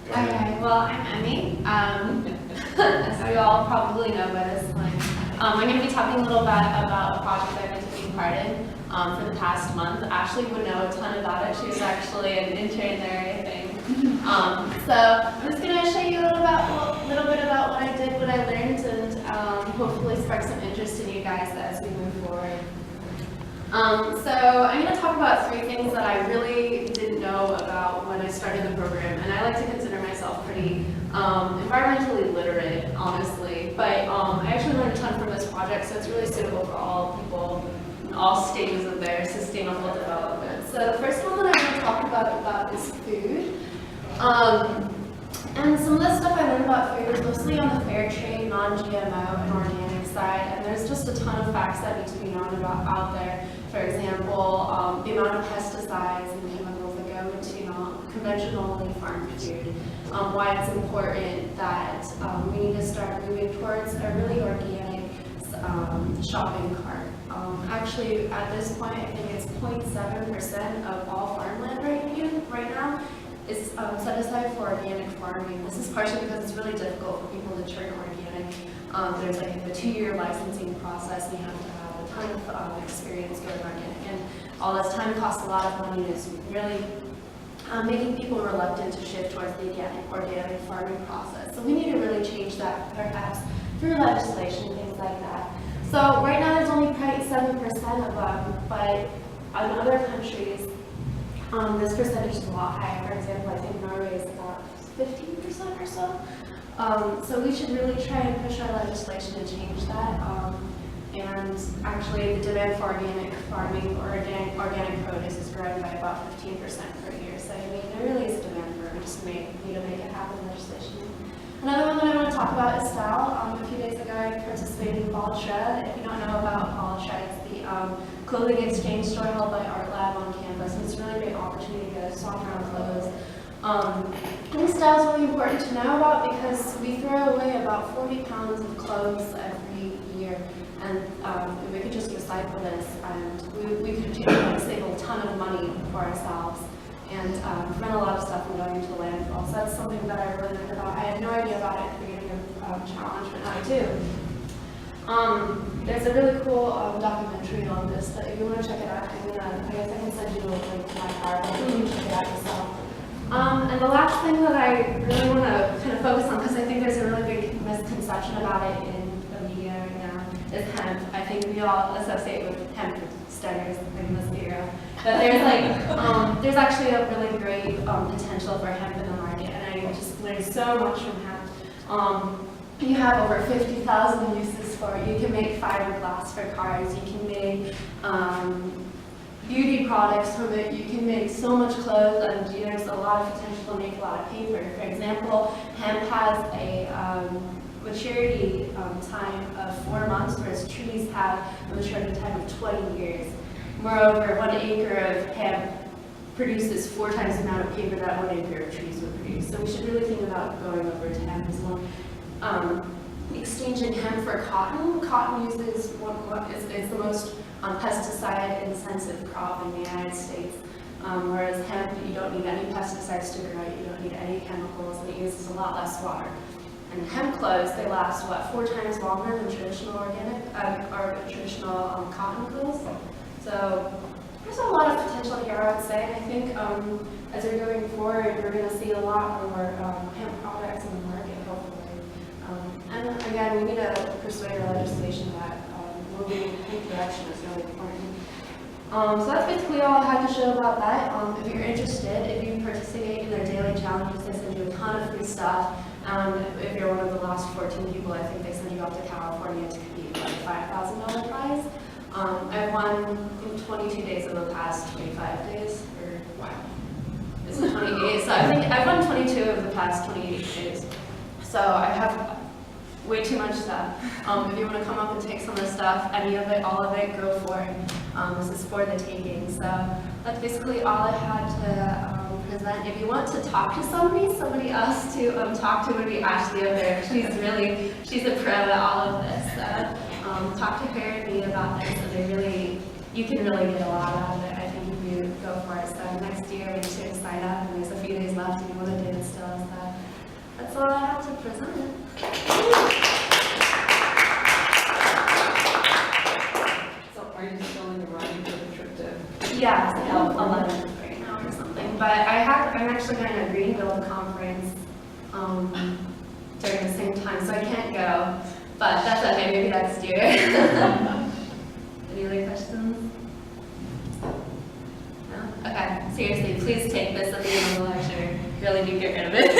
Okay, well, I'm Emi. As you all probably know by this point, I'm going to be talking a little bit about a project I've been taking part in for the past month. Ashley would know a ton about it. She was actually an intern there, I think. So I'm just going to show you a little bit about what I did, what I learned, and hopefully spark some interest in you guys as we move forward. So I'm going to talk about three things that I really didn't know about when I started the program, and I like to consider myself pretty environmentally literate, honestly, but I actually learned a ton from this project, so it's really suitable for all people in all stages of their sustainable development. So the first one that I'm going to talk about is food. And some of the stuff I learned about food is mostly on the fair trade, non-GMO, and organic side, and there's just a ton of facts that need to be known about out there. For example, the amount of pesticides and chemicals that go into conventionally farmed food, why it's important that we need to start moving towards a really organic shopping cart. Actually, at this point, I think it's 0.7% of all farmland right now is set aside for organic farming. This is partially because it's really difficult for people to turn organic. There's like a 2-year licensing process, and you have to have a ton of experience going organic, and all this time costs a lot of money, and it's really making people reluctant to shift towards the organic farming process. So we need to really change that, perhaps through legislation, things like that. So right now there's only 0.7% of them, but in other countries, this percentage is a lot higher. For example, I think Norway is about 15% or so. So we should really try and push our legislation to change that. And actually, the demand for organic farming or organic produce is growing by about 15% per year. So I mean, there really is a demand for it. We just need to make it happen legislation. Another one that I want to talk about is style. A few days ago, I participated in Ball Shred. If you don't know about Ball Shred, it's the clothing exchange store held by Art Lab on campus. And it's a really great opportunity to swap around clothes. And style is really important to know about because we throw away about 40 pounds of clothes every year. And we could just recycle this, and we could save a ton of money for ourselves and prevent a lot of stuff from going into landfill. So that's something that I really learned about. I had no idea about it at the beginning of challenge, but now I do. There's a really cool documentary on this that if you want to check it out, I guess I can send you a link to my card, but you can check it out yourself. And the last thing that I really want to kind of focus on, because I think there's a really big misconception about it in the media right now, is hemp. I think we all associate with hemp starters in this era. But there's actually a really great potential for hemp in the market, and I just learned so much from hemp. You have over 50,000 uses for it. You can make fiberglass for cars. You can make beauty products from it. You can make so much clothes, and there's a lot of potential to make a lot of paper. For example, hemp has a maturity time of 4 months, whereas trees have a maturity time of 20 years. Moreover, 1 acre of hemp produces 4 times the amount of paper that 1 acre of trees would produce. So we should really think about going over to hemp as well. Exchanging hemp for cotton. Cotton is the most pesticide-intensive crop in the United States. Whereas hemp, you don't need any pesticides to grow it, you don't need any chemicals, and it uses a lot less water. And hemp clothes, they last, 4 times longer than traditional cotton clothes. So there's a lot of potential here, I would say. And I think as we're going forward, we're going to see a lot more hemp products in the market, hopefully. And again, we need to persuade our legislation that moving in the pink direction is really important. So that's basically all I had to show about that. If you're interested, if you participate in their daily challenges, they send you a ton of free stuff. If you're one of the last 14 people, I think they send you up to California to compete for a $5,000 prize. I've won 22 days of the past 25 days, or wow, it's 28. So I think I've won 22 of the past 28 days. So I have way too much stuff. If you want to come up and take some of the stuff, any of it, all of it, go for it. This is for the taking. So that's basically all I had to present. If you want to talk to somebody else to talk to would be Ashley over there. She's a pro at all of this. So talk to her and me about this. So you can really get a lot out of it, I think, if you go for it. So next year, make sure to sign up, and there's a few days left if you want to do it still. So present it. So are you still in the running for the trip to? Yeah, it's like 11th right now or something. But I'm actually going to Greenville conference during the same time, so I can't go. But that's okay, maybe next year. Any other questions? No? Okay, seriously, please take this at the end of the lecture. Really do get rid of it.